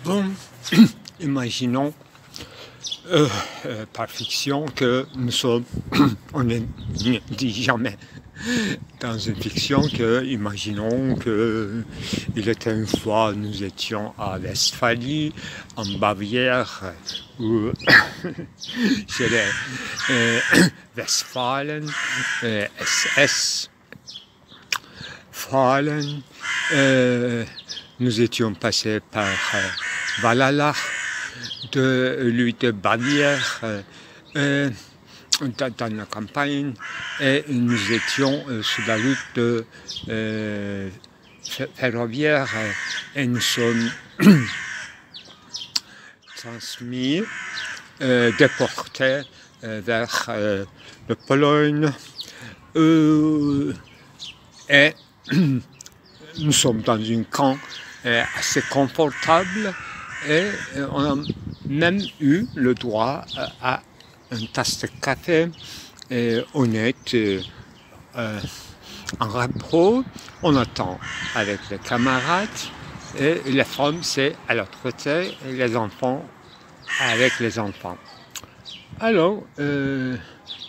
Bon, imaginons par fiction que nous sommes, on ne dit jamais dans une fiction que, imaginons que il était une fois, nous étions à Westphalie, en Bavière, où chez les Westfalen, SS, Falen, nous étions passés par Valhalla, de l'huile de Bavière, dans la campagne, et nous étions sous la route ferroviaire, et nous sommes transmis, déportés vers la Pologne, et nous sommes dans un camp assez confortable, et on a même eu le droit à une tasse de café honnête en repos. On attend avec les camarades, et les femmes c'est à l'autre côté, et les enfants avec les enfants. Alors, il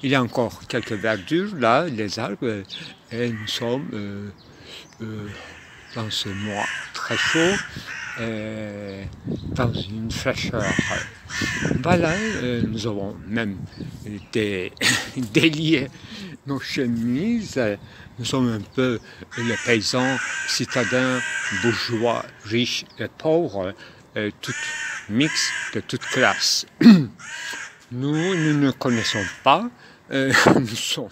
y a encore quelques verdures là, les arbres, et nous sommes dans ce mois très chaud, dans une fraîcheur. Voilà, nous avons même délié nos chemises. Nous sommes un peu les paysans, citadins, bourgeois, riches et pauvres, toutes mixtes de toutes classes. Nous ne connaissons pas, nous sommes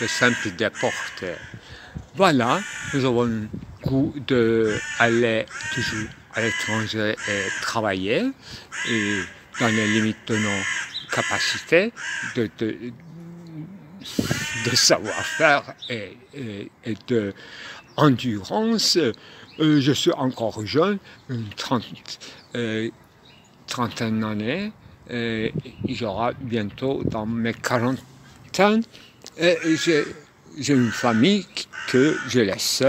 de simples déportés. Voilà, nous avons le goût d'aller toujours à l'étranger et travailler, et dans les limites de nos capacités, de savoir-faire et d'endurance. Je suis encore jeune, une trentaine d'années, j'aurai bientôt dans mes quarantaines, et j'ai une famille que je laisse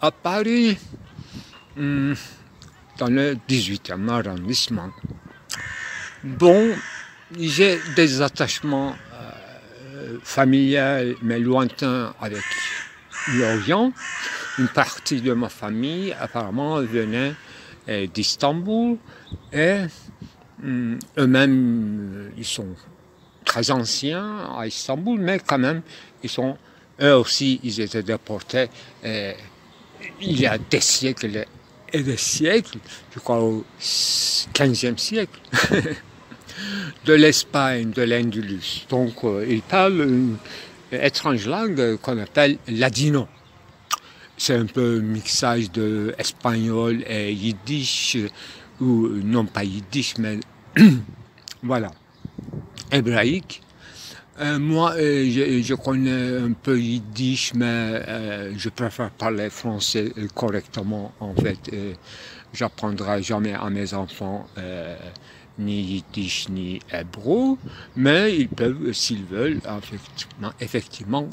à Paris, dans le 18e arrondissement. Bon, j'ai des attachements familiaux, mais lointains avec l'Orient. Une partie de ma famille, apparemment, venait d'Istanbul, et eux-mêmes, ils sont très anciens à Istanbul, mais quand même, eux aussi, ils étaient déportés il y a des siècles et des siècles, je crois au XVe siècle, de l'Espagne, de l'Indulus. Donc, ils parlent une étrange langue qu'on appelle ladino. C'est un peu un mixage de espagnol et yiddish, ou non pas yiddish, mais voilà, hébraïque. Moi, je connais un peu yiddish, mais je préfère parler français correctement, en fait. J'apprendrai jamais à mes enfants ni yiddish ni hébreu, mais ils peuvent, s'ils veulent, effectivement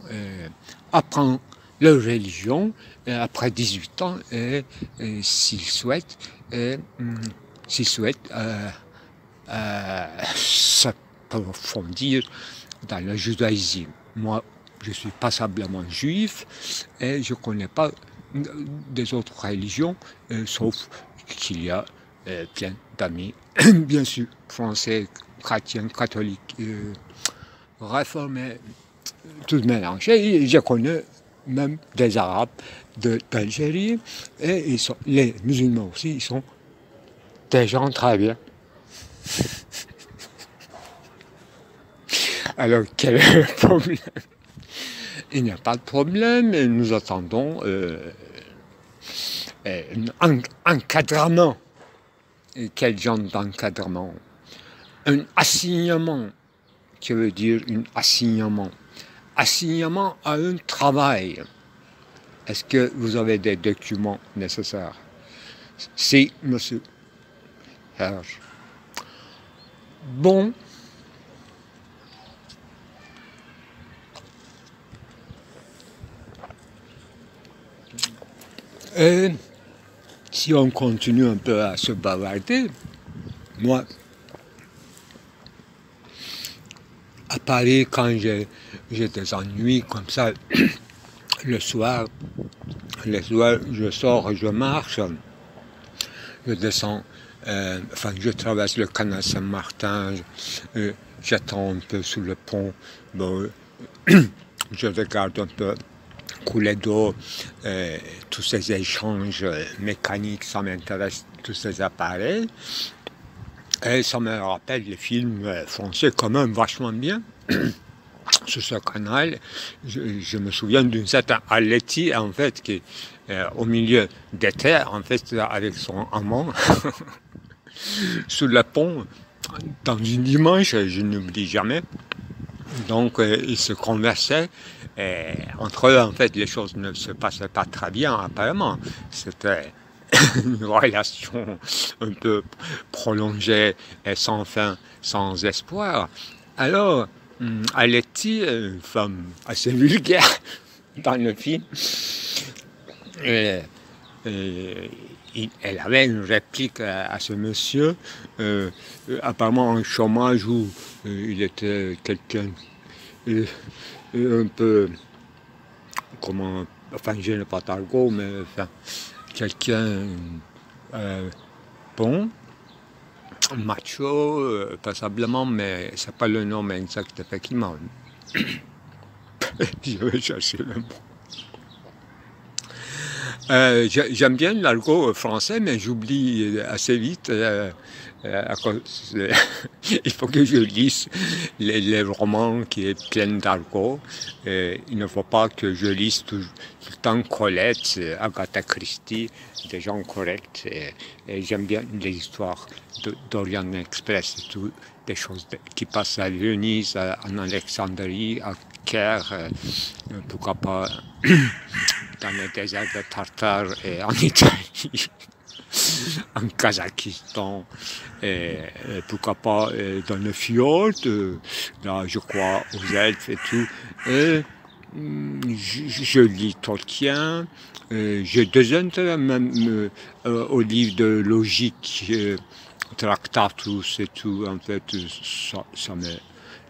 apprendre leur religion après 18 ans, et s'ils souhaitent s'approfondir dans le judaïsme. Moi, je suis passablement juif, et je ne connais pas des autres religions, sauf qu'il y a plein d'amis, bien sûr, français, chrétiens, catholiques, réformés, tout mélangé. Et je connais même des Arabes d'Algérie, et les musulmans aussi, ils sont des gens très bien. Alors, quel est le problème? Il n'y a pas de problème, nous attendons un encadrement. Et quel genre d'encadrement? Un assignement, qui veut dire un assignement. Assignement à un travail. Est-ce que vous avez des documents nécessaires? Si, monsieur Herge. Bon. Et si on continue un peu à se bavarder, moi, à Paris, quand j'ai des ennuis comme ça, le soir, je sors, je marche, je descends, je traverse le canal Saint-Martin, j'attends un peu sous le pont, bon, je regarde un peu couler d'eau, tous ces échanges mécaniques, ça m'intéresse, tous ces appareils. Et ça me rappelle les films français quand même vachement bien. Sur ce canal, je me souviens d'une certaine Aletti, en fait, qui est au milieu des terres, en fait, avec son amant, sous le pont, dans une dimanche, je n'oublie jamais. Donc, ils se conversaient. Et entre eux, en fait, les choses ne se passaient pas très bien, apparemment. C'était une relation un peu prolongée et sans fin, sans espoir. Alors, Aletti, une femme assez vulgaire dans le film, elle avait une réplique à ce monsieur, apparemment en chômage où il était quelqu'un un peu, je n'ai pas d'argot, mais enfin, quelqu'un bon, macho, passablement, mais c'est pas le nom exact, effectivement. Je vais chercher le mot. J'aime bien l'argot français, mais j'oublie assez vite. Il faut que je lise les romans qui est plein d'argot. Il ne faut pas que je lise tout le temps Colette, Agatha Christie, des gens corrects. Et j'aime bien les histoires d'Orient Express, tout, des choses qui passent à Venise, en Alexandrie, à Caire, pourquoi pas dans le désert de Tartare et en Italie, en Kazakhstan, et pourquoi pas dans le fjord, là je crois aux elfes et tout. Et, je lis Tolkien, j'ai des intérêts même au livre de logique, Tractatus et tout, en fait, ça me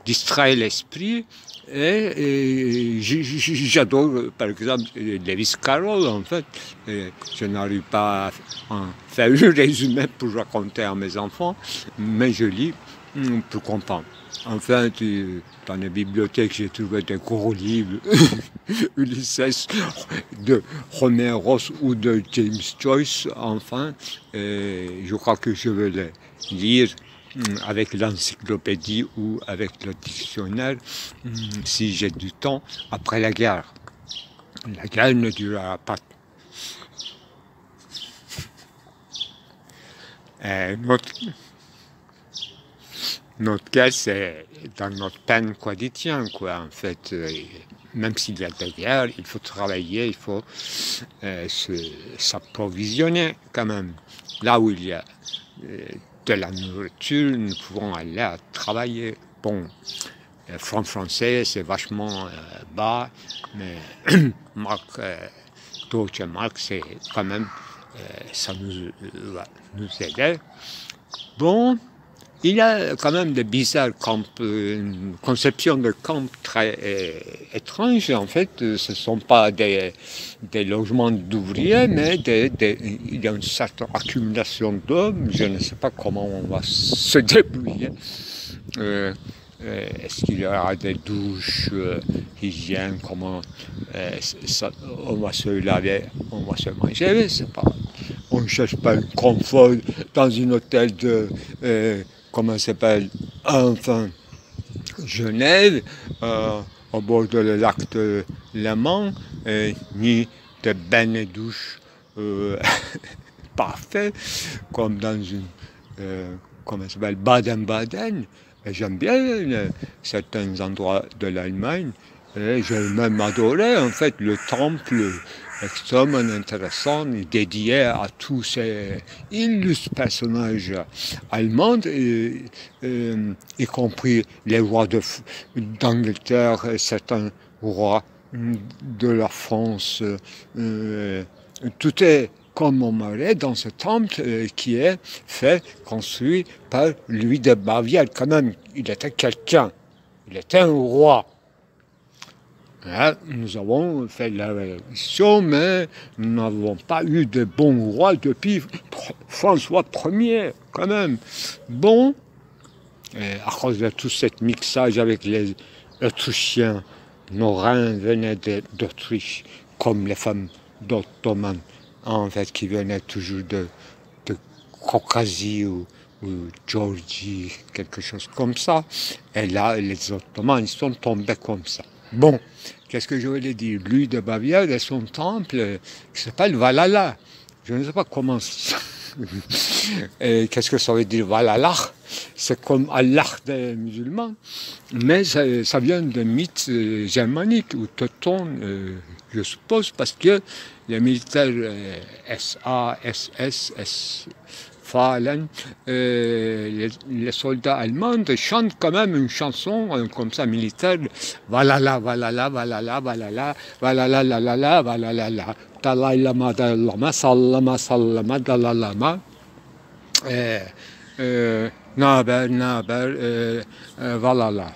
distrait l'esprit. Et j'adore, par exemple, Lewis Carroll, en fait. Je n'arrive pas à en faire un résumé pour raconter à mes enfants, mais je lis pour comprendre. Enfin, dans les bibliothèques, j'ai trouvé des gros livres, Ulysses de Homéros ou de James Joyce, enfin. Je crois que je vais les lire avec l'encyclopédie ou avec le dictionnaire, si j'ai du temps, après la guerre. La guerre ne durera pas. Notre guerre, c'est dans notre peine quotidien, quoi, en fait. Même s'il y a des guerres, il faut travailler, il faut s'approvisionner quand même. Là où il y a de la nourriture, nous pouvons aller à travailler. Bon, le franc français, c'est vachement bas, mais Deutsche Mark, c'est quand même, ça va nous aider. Bon, il y a quand même des bizarres une conception de camp très étrange. En fait, ce ne sont pas des logements d'ouvriers, mais il y a une certaine accumulation d'hommes. Je ne sais pas comment on va se débrouiller. Est-ce qu'il y aura des douches, hygiène, comment on va se laver, on va se manger, c'est pas. On ne cherche pas le confort dans un hôtel de, comment ça s'appelle, enfin, Genève, au bord de le lac de Léman, ni de bains et douches parfaits, comme dans une, comment ça s'appelle, Baden-Baden. J'aime bien certains endroits de l'Allemagne. J'ai même adoré, en fait, le temple extrêmement intéressant, dédié à tous ces illustres personnages allemands, y compris les rois d'Angleterre, certains rois de la France tout est commémoré dans ce temple qui est fait, construit par Louis de Bavière. Quand même, il était quelqu'un, il était un roi. Hein, nous avons fait la révolution, mais nous n'avons pas eu de bons rois depuis François Ier, quand même. Bon, à cause de tout ce mixage avec les Autrichiens, nos reins venaient d'Autriche, comme les femmes d'Ottoman, en fait, qui venaient toujours de Caucasie ou Géorgie, quelque chose comme ça. Et là, les Ottomans, ils sont tombés comme ça. Bon, qu'est-ce que je voulais dire? Louis de Bavière et son temple qui s'appelle Valhalla. Je ne sais pas comment... Qu'est-ce que ça veut dire Valhalla? C'est comme Allah des musulmans, mais ça vient de mythes germaniques ou teutons, je suppose, parce que les militaires SA, SS, Fallen, les soldats allemands chantent quand même une chanson comme ça militaire, Valhalla, Valhalla, Valhalla, Valhalla, Valhalla, la la la, Valhalla, la, Dalai Lama, Dalai Lama, Sallama, Sallama, Dalai Lama, Naber, Naber, Valhalla.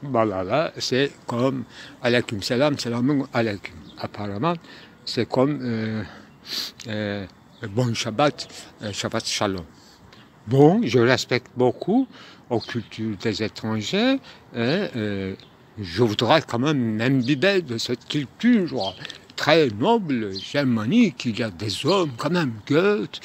Valhalla, c'est comme Alaykum Salam, Salam Alaykum. Apparemment, c'est comme bon Shabbat, Shabbat Shalom. Bon, je respecte beaucoup aux cultures des étrangers et je voudrais quand même m'imbiber de cette culture très noble, germanique. Il y a des hommes quand même, Goethe,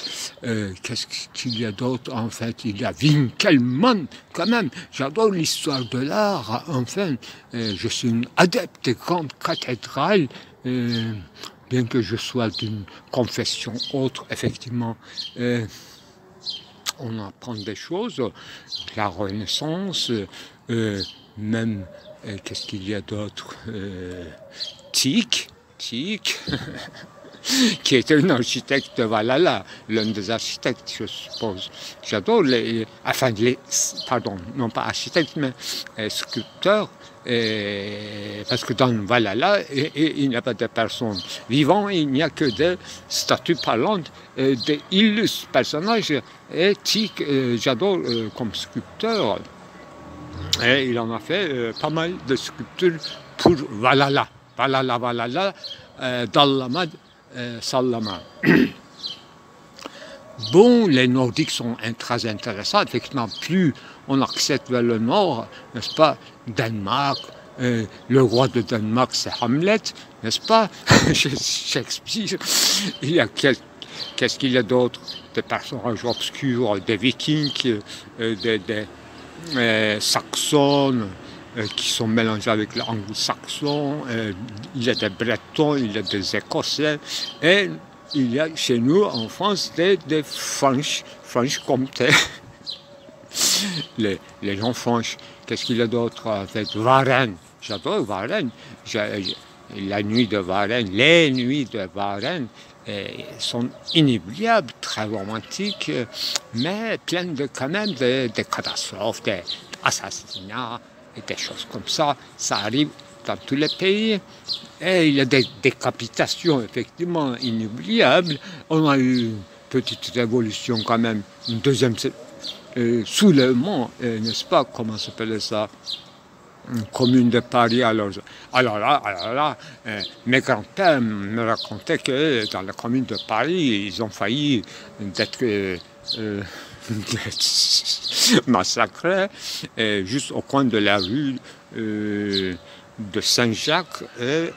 qu'est-ce qu'il y a d'autre en fait? Il y a Winkelmann quand même. J'adore l'histoire de l'art, enfin. Je suis une adepte des grandes cathédrales, bien que je sois d'une confession autre, effectivement. On apprend des choses, de la Renaissance, même, qu'est-ce qu'il y a d'autre? Tieck, qui était un architecte de Valhalla, l'un des architectes, je suppose. J'adore pardon, non pas architecte, mais sculpteur, parce que dans Valhalla, il n'y a pas de personnes vivantes, il n'y a que des statues parlantes, des illustres personnages, et Tieck, j'adore comme sculpteur, et il en a fait pas mal de sculptures pour Valhalla. Valhalla, Valhalla, Dallama, Sallama. Bon, les Nordiques sont très intéressants. Effectivement, plus on accède vers le nord, n'est-ce pas, Danemark, le roi de Danemark, c'est Hamlet, n'est-ce pas, Shakespeare. Il y a qu'est-ce qu'il y a d'autre? Des personnages obscurs, des Vikings, des Saxons, qui sont mélangés avec l'anglo-saxon, il y a des Bretons, il y a des Écossais, et il y a chez nous en France des Franches-Comtés. les gens franches. Qu'est-ce qu'il y a d'autre avec Varennes? J'adore Varennes. La nuit de Varennes, les nuits de Varennes sont inoubliables, très romantiques, mais pleines de quand même des catastrophes, des assassinats, et des choses comme ça. Ça arrive dans tous les pays. Et il y a des décapitations, effectivement, inoubliables. On a eu une petite révolution quand même, une deuxième soulèvement, n'est-ce pas, comment s'appelait ça, une commune de Paris. Alors là, mes grands-pères me racontaient que dans la commune de Paris, ils ont failli d'être massacrés juste au coin de la rue de Saint-Jacques et,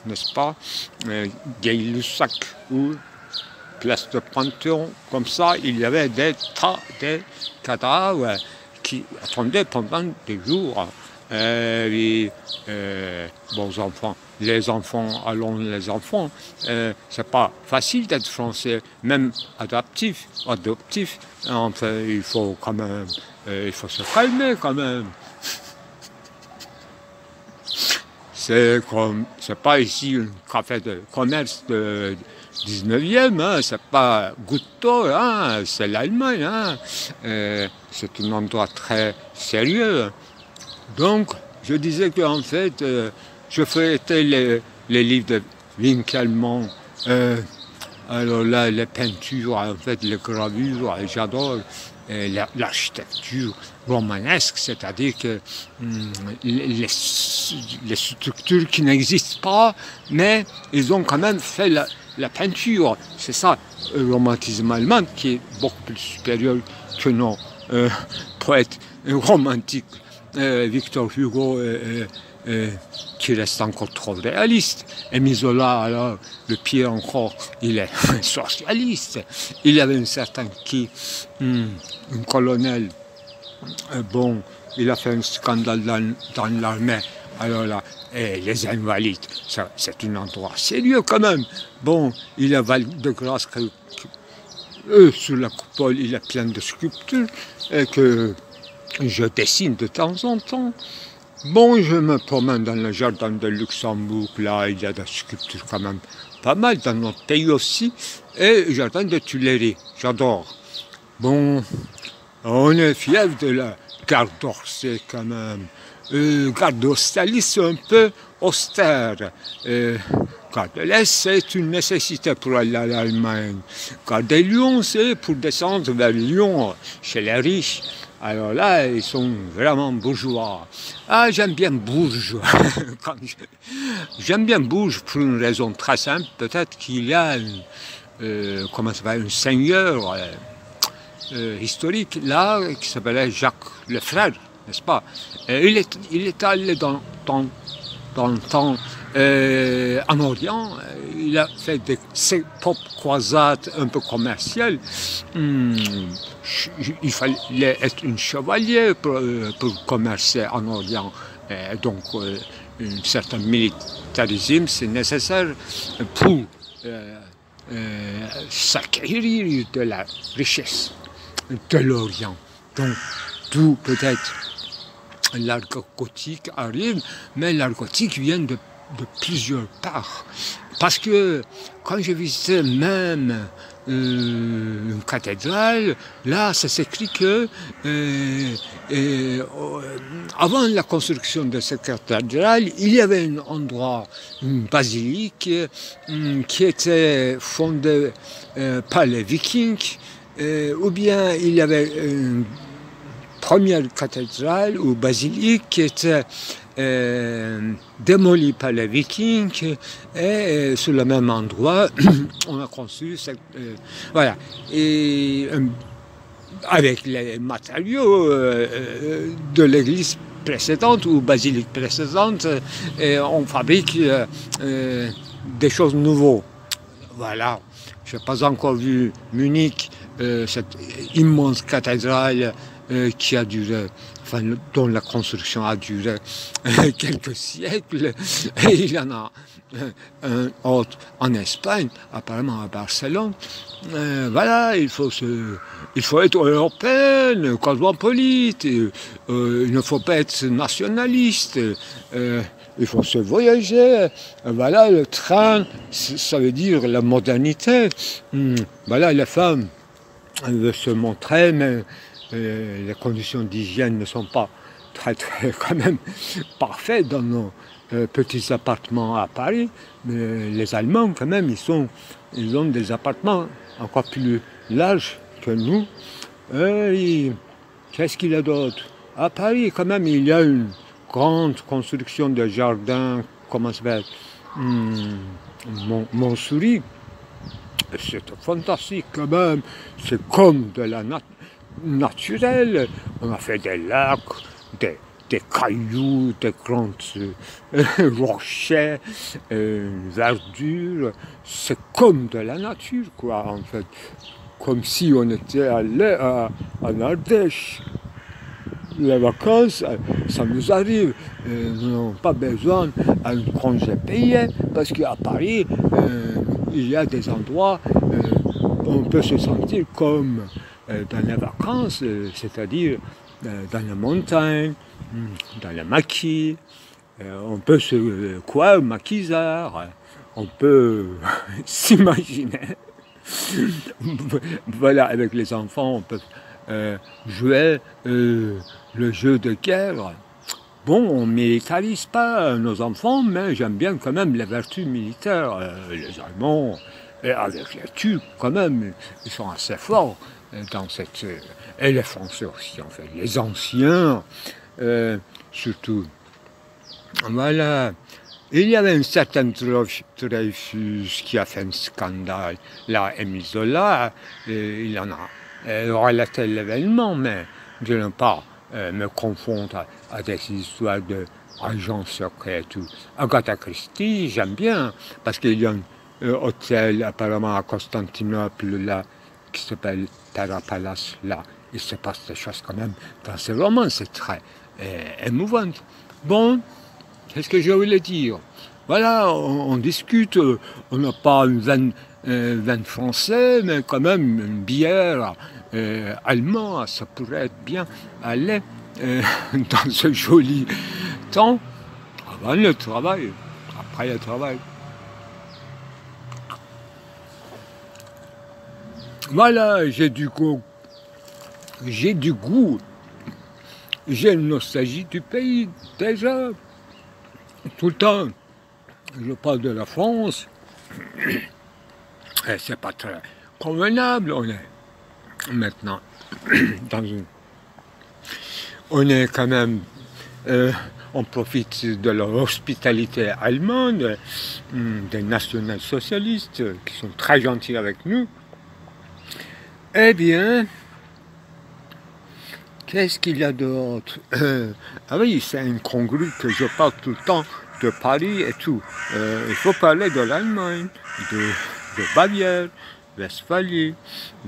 n'est-ce pas, Gay-Lussac, ou place de Panthéon. Comme ça, il y avait des tas de cadavres qui attendaient pendant des jours. Bon, enfants, les enfants, allons les enfants, c'est pas facile d'être français, même adoptif, enfin, il faut quand même, il faut se calmer quand même. C'est pas ici un café de commerce de 19e, hein, c'est pas Gutto, hein, c'est l'Allemagne, hein, c'est un endroit très sérieux. Donc, je disais qu'en fait, je feuilletais les livres de Winkelmann, Alors là, les peintures, en fait, les gravures, j'adore l'architecture romanesque, c'est-à-dire que les structures qui n'existent pas, mais ils ont quand même fait la peinture. C'est ça, le romantisme allemand, qui est beaucoup plus supérieur que nos poètes romantiques, Victor Hugo, qui reste encore trop réaliste. Émile Zola, alors, le pire encore, il est socialiste. Il y avait un certain qui, un colonel, bon, il a fait un scandale dans l'armée. Alors là, les invalides, c'est un endroit sérieux quand même. Bon, il a de grâce que sur la coupole, il y a plein de sculptures que je dessine de temps en temps. Bon, je me promène dans le jardin de Luxembourg, là, il y a des sculptures quand même pas mal, dans notre pays aussi, et le jardin de Tuileries, j'adore. Bon, on est fiers de la gare d'Orsay quand même. Gare d'Austerlitz, c'est un peu austère. Gare de l'Est, c'est une nécessité pour aller à l'Allemagne. Gare de Lyon, c'est pour descendre vers Lyon, chez les riches. Alors là, ils sont vraiment bourgeois. Ah, j'aime bien Bourges. J'aime bien Bourges pour une raison très simple. Peut-être qu'il y a un seigneur historique là qui s'appelait Jacques Lefebvre, n'est-ce pas? Il est allé dans le temps en Orient. Il a fait ses propres croisades un peu commerciales. Il fallait être un chevalier pour commercer en Orient. Donc, un certain militarisme, c'est nécessaire pour s'acquérir de la richesse de l'Orient. Donc, d'où peut-être l'art gothique arrive, mais l'art gothique vient de plusieurs parts. Parce que quand j'ai visité même une cathédrale, là, ça s'écrit que avant la construction de cette cathédrale, il y avait un endroit, une basilique, qui était fondée par les Vikings, ou bien il y avait une première cathédrale ou basilique qui était démolie par les Vikings et sur le même endroit on a construit cette, voilà, et avec les matériaux de l'église précédente ou basilique précédente, on fabrique des choses nouvelles. Voilà, je n'ai pas encore vu Munich, cette immense cathédrale qui a duré, enfin, dont la construction a duré quelques siècles, et il y en a un autre en Espagne, apparemment à Barcelone. Voilà, il faut être européen, cosmopolite, il ne faut pas être nationaliste, il faut se voyager. Voilà, le train, ça veut dire la modernité. Voilà, les femmes, elles veulent se montrer, mais les conditions d'hygiène ne sont pas très quand même parfaites dans nos petits appartements à Paris. Mais les Allemands, quand même, ils ont des appartements encore plus larges que nous. Qu'est-ce qu'il y a d'autre? À Paris, quand même, il y a une grande construction de jardins, comment ça s'appelle, Montsouris. C'est fantastique quand même, c'est comme de la naturelle. On a fait des lacs, des cailloux, des grands rochers, verdure. C'est comme de la nature, quoi, en fait. Comme si on était allé en Ardèche. Les vacances, ça nous arrive. Nous n'avons pas besoin d'un congé payé, parce qu'à Paris, il y a des endroits où on peut se sentir comme dans les vacances, c'est-à-dire dans la montagne, dans le maquis. On peut se croire maquisard, on peut s'imaginer. Voilà, avec les enfants, on peut jouer le jeu de guerre. Bon, on ne militarise pas nos enfants, mais j'aime bien quand même les vertus militaires. Les Allemands, Et avec les Turcs, quand même, ils sont assez forts dans cette... et les Français aussi, en fait, les anciens, surtout. Voilà. Il y avait un certain Dreyfus qui a fait un scandale. Là, Émile Zola, il en a relaté l'événement, mais je ne veux pas me confondre à des histoires d'agents secrets et tout. Agatha Christie, j'aime bien, parce qu'il y a un hôtel apparemment à Constantinople, là, qui s'appelle Terra Palace, là. Il se passe des choses quand même dans ce roman, c'est très émouvant. Bon, qu'est-ce que je voulais dire? Voilà, on discute, on n'a pas un vin français, mais quand même une bière allemande, ça pourrait être bien aller dans ce joli temps, avant le travail, après le travail. Voilà, j'ai du goût, j'ai une nostalgie du pays, déjà. Tout le temps, je parle de la France, et c'est pas très convenable, on est maintenant dans une... On est quand même... on profite de leur hospitalité allemande, des national-socialistes qui sont très gentils avec nous. Eh bien, qu'est-ce qu'il y a d'autre? Ah oui, c'est incongru que je parle tout le temps de Paris et tout. Il faut parler de l'Allemagne, de Bavière, Westphalie,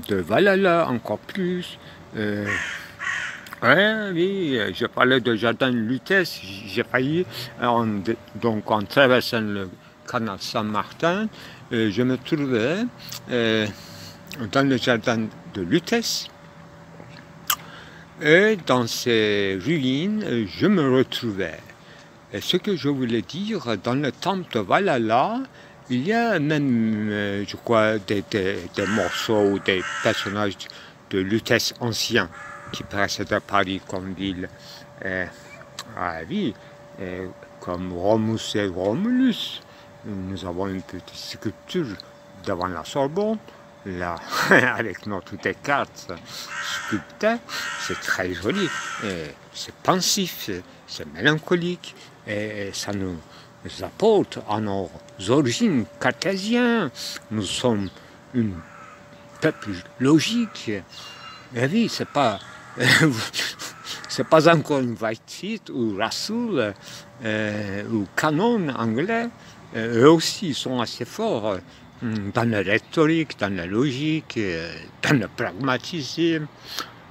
de Valhalla encore plus. Oui, je parlais de Jardin de Lutèce, j'ai failli, donc en traversant le canal Saint-Martin, je me trouvais dans le jardin de Lutèce. Et dans ces ruines, je me retrouvais. Et ce que je voulais dire, dans le temple de Valhalla, il y a même, je crois, des morceaux ou des personnages de Lutèce anciens qui précédaient Paris comme ville. Ah oui, comme Romus et Romulus. Nous avons une petite sculpture devant la Sorbonne, là, avec notre Descartes sculpté. C'est très joli, c'est pensif, c'est mélancolique, et ça nous apporte à nos origines cartésiennes. Nous sommes un peuple logique. Et oui, c'est pas encore une Whitehead ou Russell ou Canon anglais. Eux aussi sont assez forts dans la rhétorique, dans la logique, dans le pragmatisme.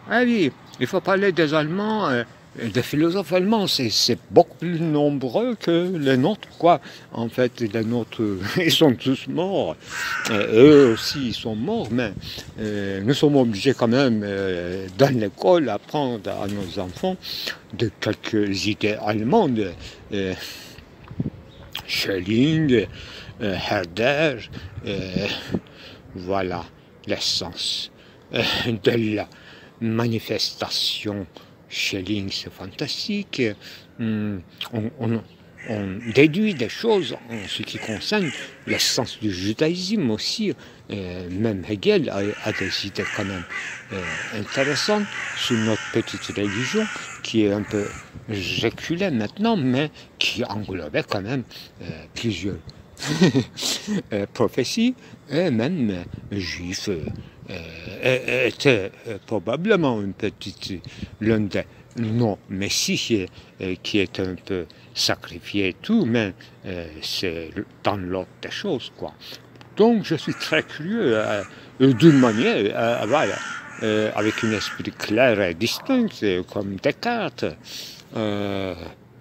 Ah oui, il faut parler des Allemands, des philosophes allemands, c'est beaucoup plus nombreux que les nôtres, quoi. En fait, les nôtres, ils sont tous morts. Eux aussi, ils sont morts, mais nous sommes obligés quand même, dans l'école, d'apprendre à nos enfants de quelques idées allemandes. Schelling, Herder, voilà l'essence de la manifestation. Schelling, c'est fantastique. On déduit des choses en ce qui concerne l'essence du judaïsme aussi. Même Hegel a des idées quand même intéressantes sur notre petite religion qui est un peu reculée maintenant, mais qui englobait quand même plusieurs prophéties, et même juifs était probablement l'un des non-messies qui est un peu sacrifié et tout, mais c'est dans l'ordre des choses, quoi. Donc je suis très curieux d'une manière, voilà, avec un esprit clair et distinct, comme Descartes.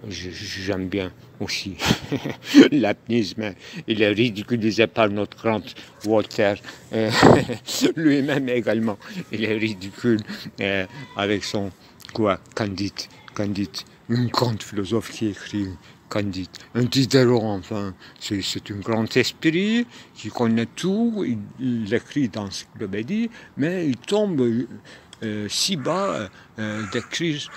J'aime bien aussi l'apnisme. Il est ridiculisé par notre grand Voltaire, lui-même également. Il est ridicule avec son Candide, une grande philosophe qui écrit Candide, un Diderot enfin. C'est un grand esprit qui connaît tout. Il écrit dans l'encyclopédie, mais il tombe si bas d'écrire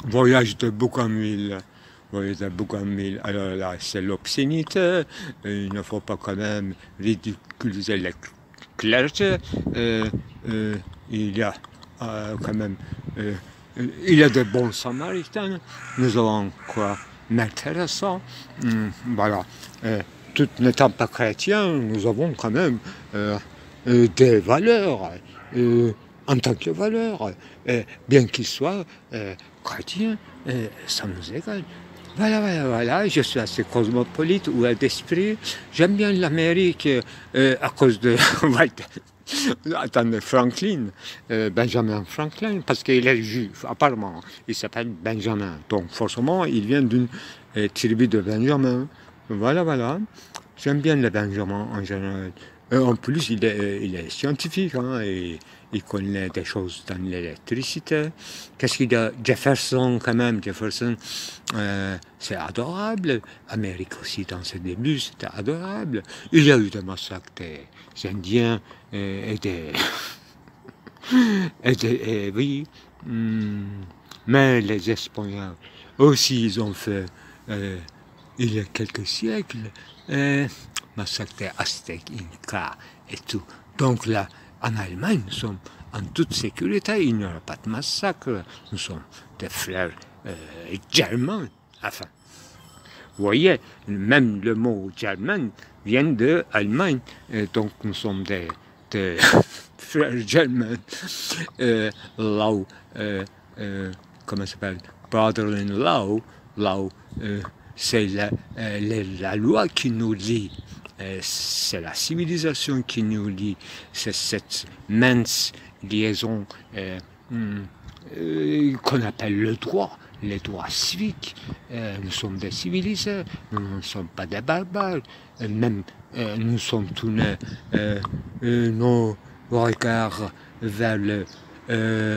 Voyage de Bougainville. voyez, la bougainville, alors là, c'est l'obscénité. Il ne faut pas quand même ridiculiser les clergés. Il y a quand même, il y a de bons samaritains. Nous avons quoi d'intéressant. Voilà. Tout n'étant pas chrétien, nous avons quand même des valeurs en tant que valeurs. Bien qu'ils soient chrétiens, ça nous égale. Voilà, je suis assez cosmopolite ou d'esprit. J'aime bien l'Amérique à cause de attendez, Franklin, Benjamin Franklin, parce qu'il est juif, apparemment. Il s'appelle Benjamin. Donc, forcément, il vient d'une tribu de Benjamin. Voilà. J'aime bien le Benjamin en général. En plus, il est scientifique, hein, et il connaît des choses dans l'électricité. Qu'est-ce qu'il y a? Jefferson, quand même. Jefferson, c'est adorable. Amérique aussi, dans ses débuts, c'était adorable. Il y a eu des massacres des Indiens et des... oui. Mais les Espagnols aussi, ils ont fait, il y a quelques siècles, massacre des Aztèques, Incas et tout. Donc là, en Allemagne, nous sommes en toute sécurité, il n'y aura pas de massacre. Nous sommes des frères germains. Enfin, vous voyez, même le mot germain vient de Allemagne. Donc nous sommes des frères germains. Là où, comment ça s'appelle? Brother-in-law, là où, c'est la loi qui nous lie. C'est la civilisation qui nous lie, c'est cette mince liaison qu'on appelle le droit, les droits civiques. Nous sommes des civilisés, nous ne sommes pas des barbares, même nous sommes tournés nos regards vers la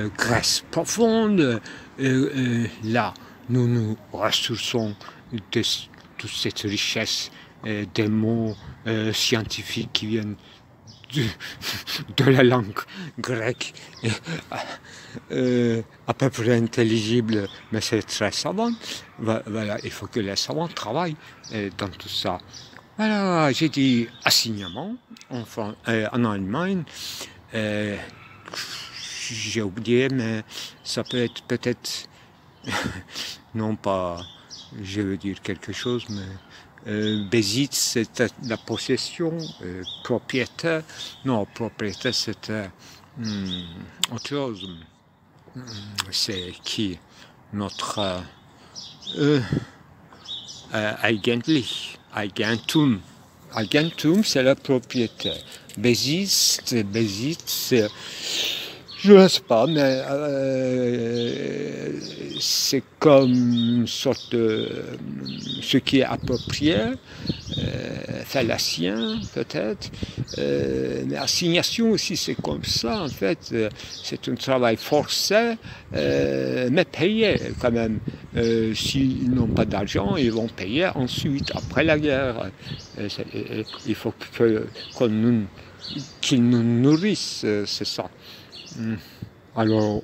Grèce profonde. Là, nous nous ressourçons de toute cette richesse des mots scientifiques qui viennent de la langue grecque, à peu près intelligible, mais c'est très savant. Voilà, il faut que les savants travaillent dans tout ça. Voilà, j'ai dit assignement en Allemagne. J'ai oublié, mais ça peut être peut-être, non pas, je veux dire quelque chose, mais Besitz, c'était la possession, propriétaire, non, propriétaire, c'était autre chose. C'est qui? Notre eigentlich, Eigentum. Eigentum, c'est la propriété. Besitz, c'est, je ne sais pas, mais c'est comme une sorte de ce qui est approprié, thalassien peut-être, mais assignation aussi c'est comme ça en fait, c'est un travail forcé, mais payé quand même. S'ils n'ont pas d'argent, ils vont payer ensuite, après la guerre. Il faut qu'ils nous nourrissent, c'est ça. Alors,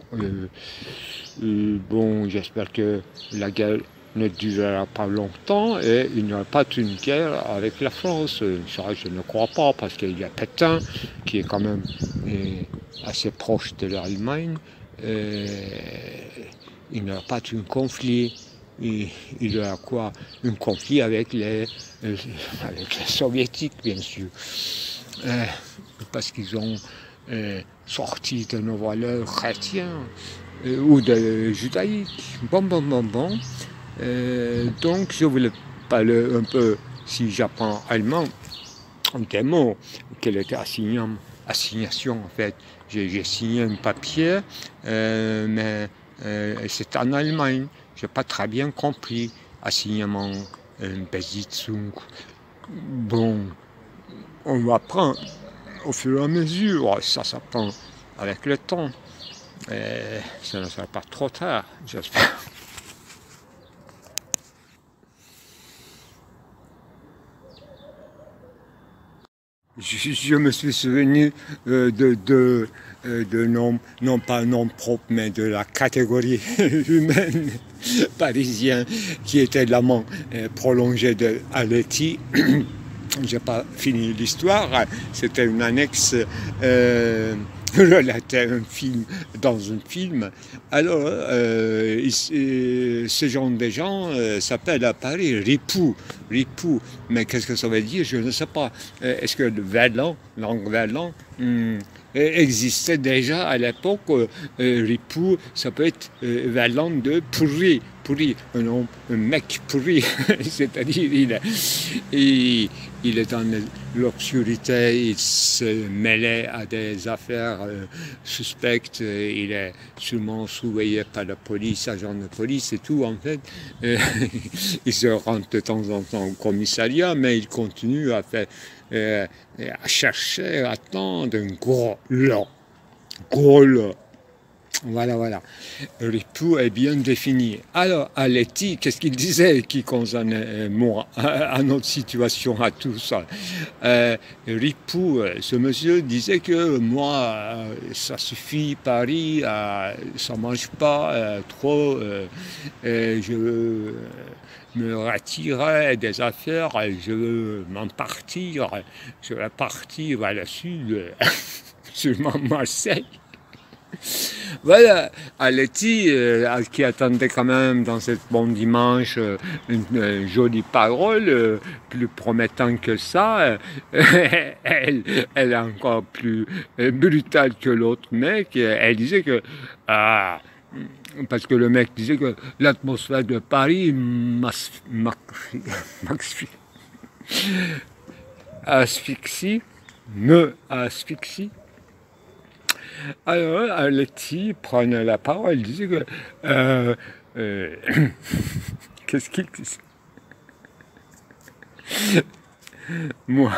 bon, j'espère que la guerre ne durera pas longtemps et il n'y aura pas une guerre avec la France. Ça, je ne crois pas, parce qu'il y a Pétain qui est quand même assez proche de l'Allemagne. Il n'y aura pas de conflit. Il y aura quoi? Un conflit avec les soviétiques, bien sûr. Parce qu'ils ont sorti de nos valeurs chrétiennes ou de judaïques. Bon. Donc, je voulais parler un peu, si j'apprends allemand, des mots, quelle était assignation en fait. J'ai signé un papier, mais c'est en Allemagne. Je n'ai pas très bien compris. Assignement, Besitzung. Bon, on va apprendre au fur et à mesure. Ça s'apprend avec le temps. Ça ne sera pas trop tard, j'espère. Je me suis souvenu de noms, non pas nom propre, mais de la catégorie humaine parisien qui était l'amant prolongé de Aletti. J'ai pas fini l'histoire, c'était une annexe relatait un film dans un film. Alors, ce genre de gens s'appelle à Paris ripoux, ripoux. Mais qu'est-ce que ça veut dire? Je ne sais pas. Est-ce que le verlan, langue verlan, existait déjà à l'époque? Ripoux, ça peut être verlan de pourri, pourri, un mec pourri, c'est-à-dire il est dans l'obscurité, il se mêlait à des affaires suspectes, il est sûrement surveillé par la police, agent de police et tout en fait. Il se rend de temps en temps au commissariat, mais il continue à faire, à chercher, à attendre un gros lot. Gros lot. Voilà, voilà. Ripoux est bien défini. Alors, Aletti, qu'est-ce qu'il disait qui concernait moi, à notre situation, à tous? Ripoux, ce monsieur disait que moi, ça suffit, Paris, ça ne mange pas trop, je veux me retirer des affaires, je veux m'en partir, je vais partir vers le sud, sur Marseille. Voilà, Aletti, qui attendait quand même dans cette bonne dimanche une jolie parole, plus promettant que ça, elle est encore plus brutale que l'autre mec. Elle disait que, parce que le mec disait que l'atmosphère de Paris asphyxie, me asphyxie. Alors, Aletti prenait la parole, elle disait que... qu'est-ce qu'il disait? moi,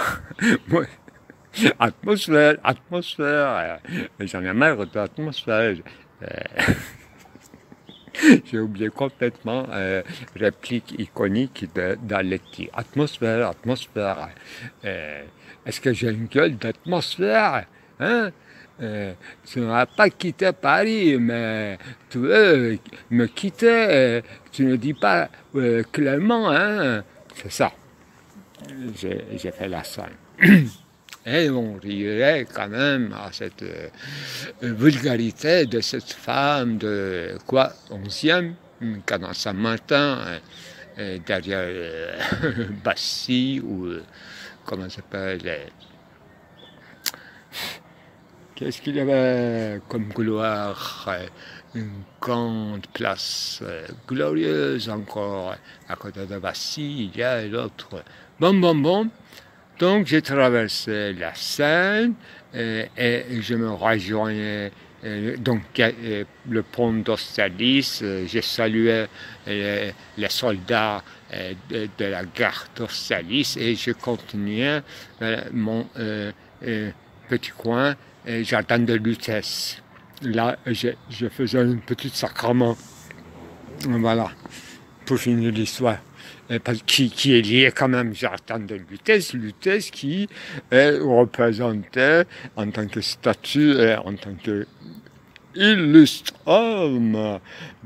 atmosphère, j'en ai marre de l'atmosphère. J'ai oublié complètement réplique iconique d'Aletti. Atmosphère. Est-ce que j'ai une gueule d'atmosphère? Hein? Tu n'auras pas quitté Paris, mais tu veux me quitter, tu ne dis pas clairement, hein? C'est ça. J'ai fait la scène. Et on rirait quand même à cette vulgarité de cette femme de quoi, 11e, Canal Saint-Martin, derrière Bastille, ou comment ça s'appelle, qu'est-ce qu'il y avait comme gloire? Une grande place glorieuse encore à côté de Bastille, il y a l'autre. Bon. Donc j'ai traversé la Seine et je me rejoignais donc le pont d'Austerlitz. J'ai salué les soldats de la gare d'Austerlitz et je continuais mon petit coin. Jardin de Lutèce. Là, je faisais un petit sacrement. Voilà, pour finir l'histoire. Qui est lié quand même Jardin de Lutèce qui représentait en tant que statue, en tant que illustre homme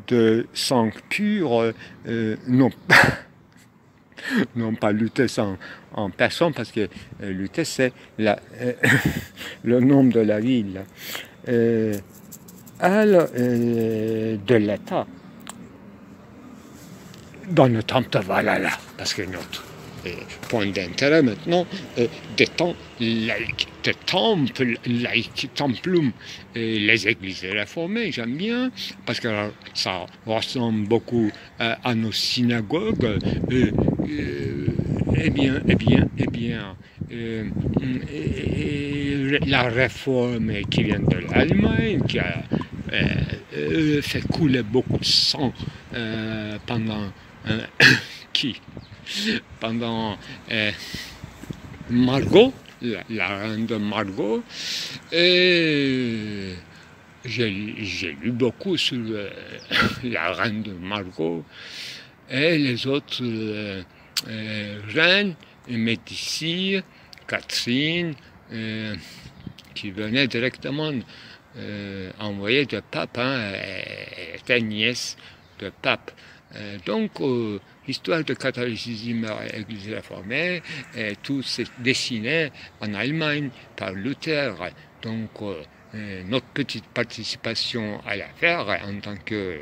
de sang pur, non pas Lutèce en personne, parce que Lutèce c'est le nom de la ville, de l'État. Dans le temple, voilà là, parce que notre point d'intérêt maintenant est des temps laïques, des temples laïques, templum, et les églises réformées, j'aime bien, parce que ça ressemble beaucoup à nos synagogues. La réforme qui vient de l'Allemagne, qui a fait couler beaucoup de sang pendant Margot, la reine de Margot, et j'ai lu beaucoup sur la reine de Margot et les autres reines, Médicis, Catherine, qui venait directement envoyée de pape, elle était nièce de pape. Donc, l'histoire de catholicisme à l'Église réformée, tout s'est dessiné en Allemagne par Luther. Donc, notre petite participation à l'affaire en tant que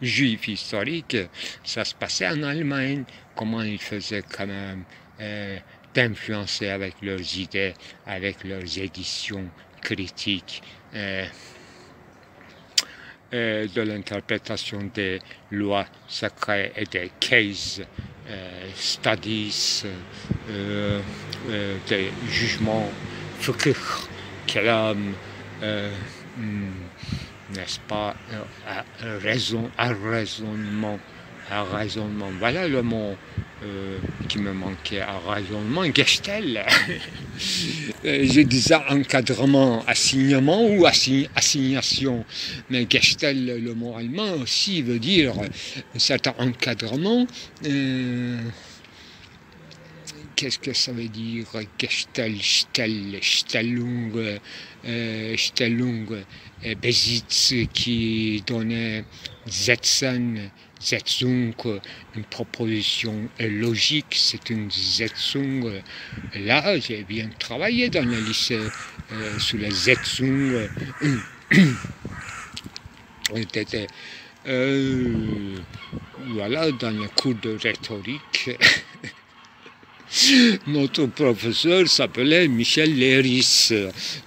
juif historique, ça se passait en Allemagne. Comment ils faisaient quand même d'influencer avec leurs idées, avec leurs éditions critiques, de l'interprétation des lois sacrées et des case studies, des jugements fiqh, kalam, n'est-ce pas, raisonnement. Voilà le mot qui me manquait, à raisonnement, Gestell. Je disais encadrement, assignement ou assignation, mais Gestell, le mot allemand aussi veut dire un certain encadrement. Qu'est-ce que ça veut dire Gestell, Stellung, Besitz qui donnait Setzen, Setzung, une proposition logique, c'est une Setzung. Là, j'ai bien travaillé dans le lycée sur les Setzung. Voilà, dans le cours de rhétorique. Notre professeur s'appelait Michel Léris,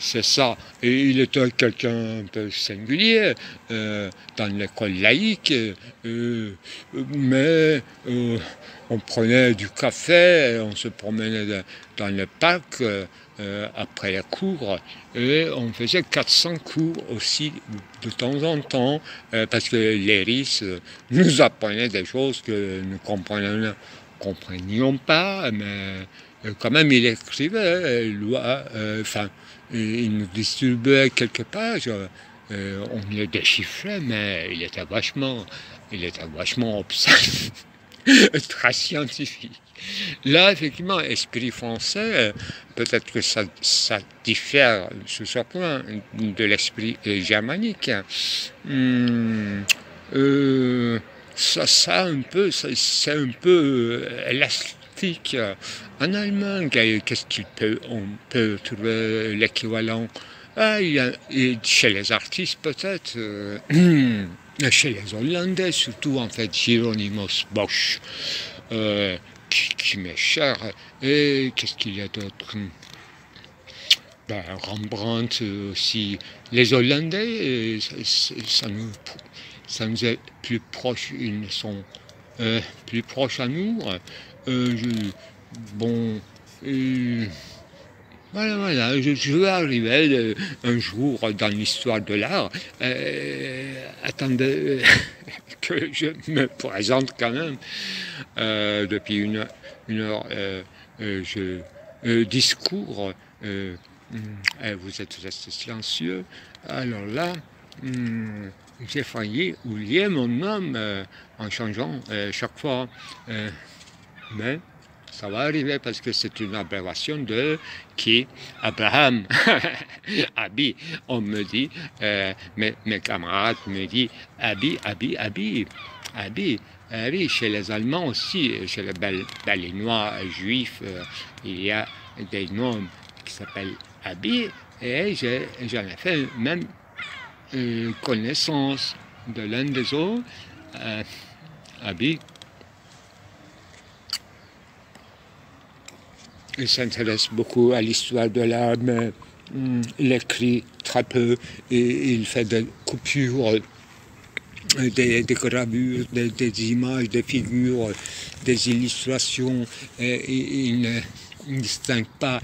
c'est ça. Et il était quelqu'un un peu singulier dans l'école laïque, mais on prenait du café, on se promenait dans le parc après les cours, et on faisait 400 cours aussi de temps en temps, parce que Léris nous apprenait des choses que nous comprenions pas, mais quand même il écrivait, il nous distribuait quelques pages, on les déchiffrait, mais il était vachement obscène, très scientifique. Là, effectivement, esprit français, peut-être que ça diffère sur ce point de l'esprit germanique. C'est un peu élastique. En allemand, qu'est-ce on peut trouver l'équivalent chez les artistes peut-être, chez les Hollandais surtout, en fait, Hieronymus Bosch, qui m'est cher. Et qu'est-ce qu'il y a d'autre? Rembrandt aussi. Les Hollandais, ça nous est plus proche, ils sont plus proches à nous. Voilà, je vais arriver un jour dans l'histoire de l'art. Attendez que je me présente quand même. Depuis une heure, je discours. Vous êtes restés silencieux. Alors là, j'ai failli oublier mon nom en changeant chaque fois. Mais ça va arriver parce que c'est une abréviation de qui? Abraham. Abi. On me dit, mes camarades me disent Abi. Chez les Allemands aussi, chez les Berlinois juifs, il y a des noms qui s'appellent Abi. Et j'en ai fait même connaissance de l'un des autres, Abi. Il s'intéresse beaucoup à l'histoire de l'art, mais il écrit très peu et il fait des coupures, des gravures, des images, des figures, des illustrations. Et il ne distingue pas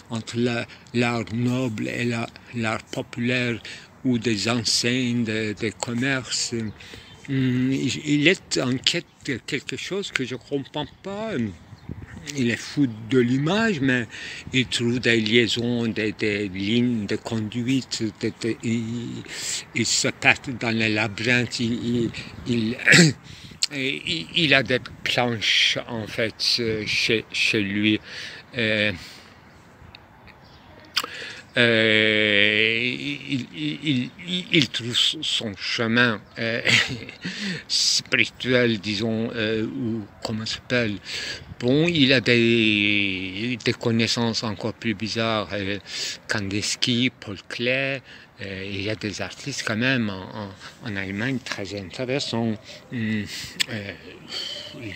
entre l'art noble et l'art populaire ou des enseignes, des commerces. Il est en quête de quelque chose que je ne comprends pas. Il est fou de l'image, mais il trouve des liaisons, des lignes de conduite, il se perd dans les labyrinthes, il il a des planches, en fait, chez lui. Euh, il trouve son chemin spirituel, disons, ou comment ça s'appelle. Bon, il a des connaissances encore plus bizarres. Kandinsky, Paul Klee, il y a des artistes quand même en Allemagne très intéressants. Il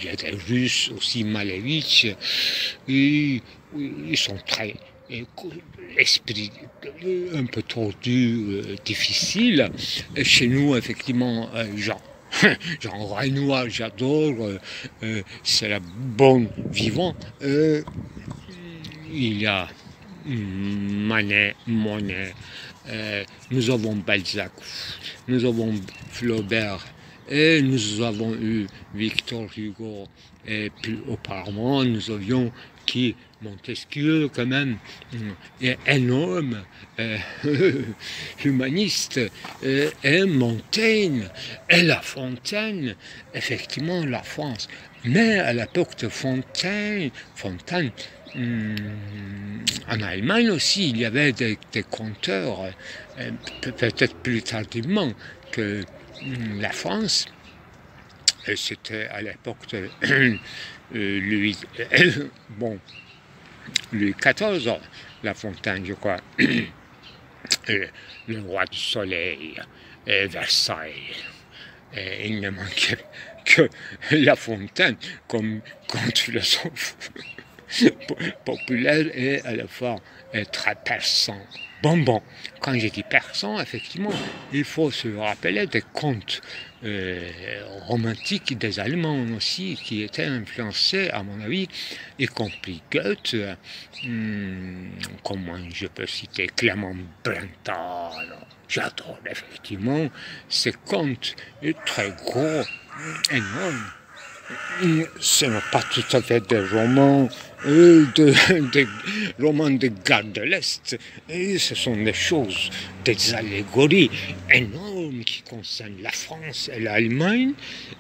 y a des Russes aussi, Malevich. Ils sont très... esprit un peu tordu, difficile. Et chez nous, effectivement, Jean Renoir, j'adore, c'est la bonne vivant. Il y a Manet, Monet, nous avons Balzac, nous avons Flaubert, et nous avons eu Victor Hugo, et puis auparavant nous avions qui Montesquieu quand même, est énorme, humaniste, et Montaigne, et La Fontaine, effectivement la France. Mais à l'époque de Fontaine, en Allemagne aussi, il y avait des conteurs, peut-être plus tardivement que la France. C'était à l'époque de Louis XIV, La Fontaine, je crois, le roi du soleil, Versailles. Il ne manquait que La Fontaine comme philosophe populaire et à la fois très perçant. Bon, quand je dis perçant, effectivement, il faut se rappeler des contes romantiques des Allemands aussi, qui étaient influencés, à mon avis, y compris Goethe, comment je peux citer Clément Brental. J'adore effectivement ces contes très gros, énormes. Ce n'est pas tout à fait des romans, des romans de guerre de l'Est. Et ce sont des choses, des allégories énormes qui concernent la France et l'Allemagne.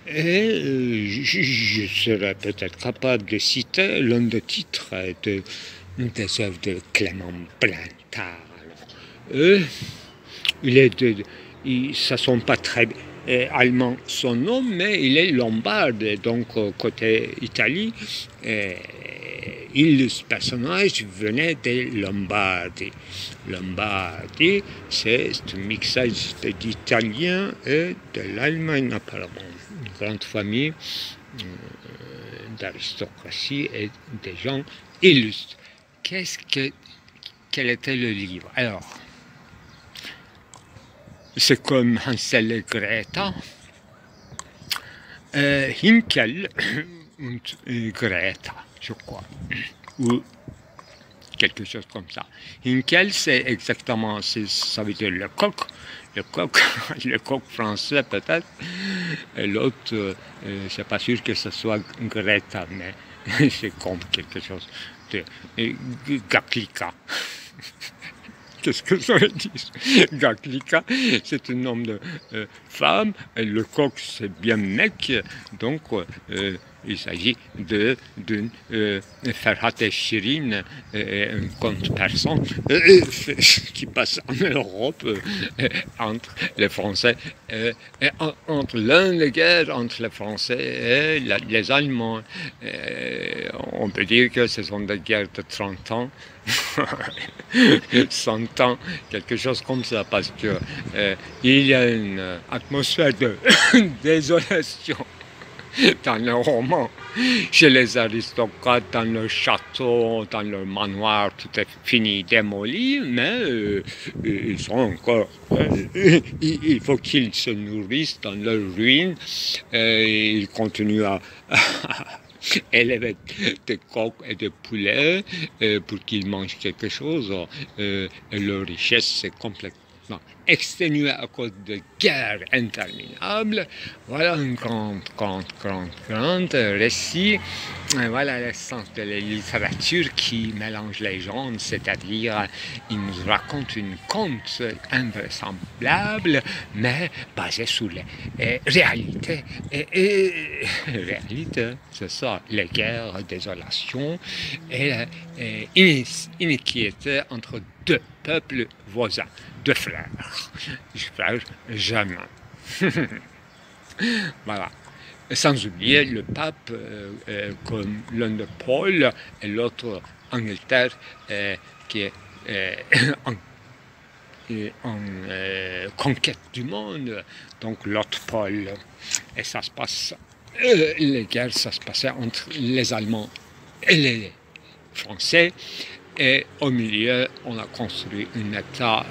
Et je serais peut-être capable de citer l'un des titres des œuvres de Clément Brental. Ça ne sont pas très allemand son nom, mais il est lombarde, donc côté Italie. Ce personnage venait de Lombardie. Lombardie, c'est un mixage d'italien et de l'Allemagne apparemment. Une grande famille d'aristocratie et des gens illustres. Quel était le livre? Alors, c'est comme Hansel et Greta, Hinkel et Greta, je crois, ou quelque chose comme ça. Hinkel, c'est exactement, ça veut dire le coq le coq français peut-être, et l'autre, c'est pas sûr que ce soit Greta, mais c'est comme quelque chose de Gaklika. Qu'est-ce que ça veut dire? Gaklika, c'est un nom de femme, et le coq, c'est bien mec, donc il s'agit d'une Ferhat et Shirin, un conte persan qui passe en Europe entre les Français, entre les guerres entre les Français et les Allemands. On peut dire que ce sont des guerres de 30 ans. 100 ans, quelque chose comme ça, parce que il y a une atmosphère de désolation dans le roman, chez les aristocrates, dans leur château, dans leur manoir, tout est fini, démoli, mais ils sont encore... il faut qu'ils se nourrissent dans leur ruine, ils continuent à élever des coqs et des poulets pour qu'ils mangent quelque chose. Leur richesse, c'est maintenant exténué à cause de guerres interminables. Voilà un grand récit. Voilà l'essence de la littérature qui mélange les genres, c'est-à-dire il nous raconte une conte invraisemblable, mais basée sur les réalités. Réalité, c'est ça, les guerres, désolation et inquiétude entre deux peuples voisins, deux frères germains. Voilà. Sans oublier le pape comme l'un de Paul et l'autre Angleterre qui est en conquête du monde, donc l'autre Paul. Et ça se passe, les guerres, ça se passait entre les Allemands et les Français. Et au milieu, on a construit un État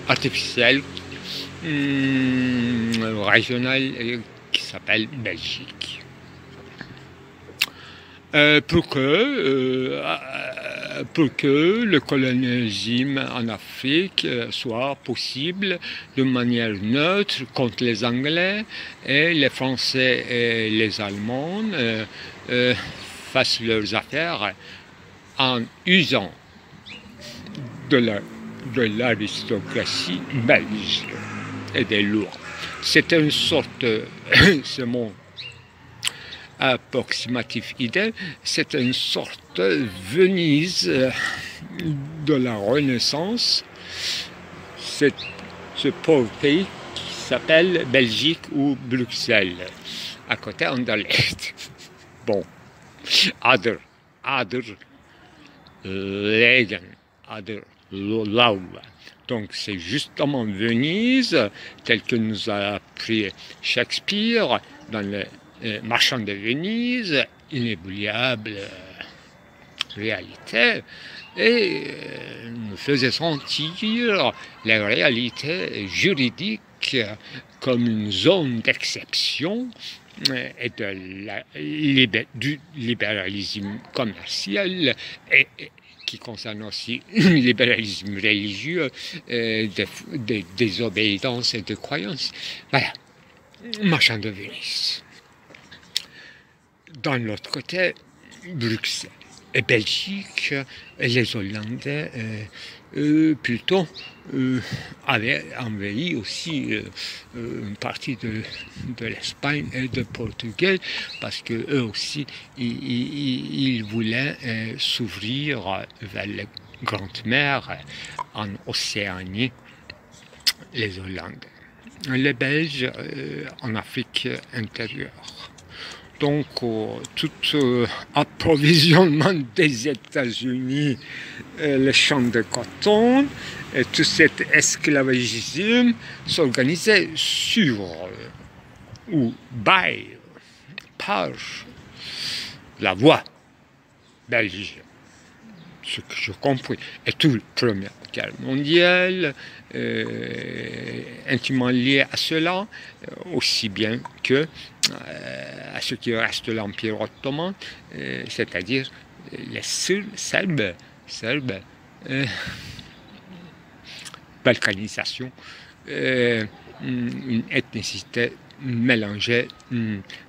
artificiel, régional, qui s'appelle Belgique. Pour que le colonialisme en Afrique soit possible de manière neutre contre les Anglais, et les Français et les Allemands fassent leurs affaires en usant de l'aristocratie belge et des lois. C'était une sorte, c'est mon approximatif idée, c'était une sorte de Venise de la Renaissance. C'est ce pauvre pays qui s'appelle Belgique ou Bruxelles, à côté Anderlecht. Bon, Ader, Legen, Ader, donc c'est justement Venise, tel que nous a appris Shakespeare dans le Marchand de Venise, inébouillable réalité, et nous faisait sentir les réalités juridiques comme une zone d'exception et du libéralisme commercial et qui concerne aussi le libéralisme religieux, des obéissances et des croyances. Voilà, Marchand de Venise. Dans l'autre côté, Bruxelles et Belgique, et les Hollandais, plutôt, avaient envahi aussi une partie de l'Espagne et de Portugal, parce qu'eux aussi, ils voulaient s'ouvrir vers les grandes mers en Océanie, les Hollandais. Les Belges en Afrique intérieure. Donc, tout approvisionnement des États-Unis, les champs de coton, et tout cet esclavagisme s'organisait sur ou par la voie belge, ce que je compris, et toute la Première Guerre mondiale, intimement lié à cela, aussi bien que à ce qui reste de l'Empire ottoman, c'est-à-dire les Serbes, balkanisation, une ethnicité mélangée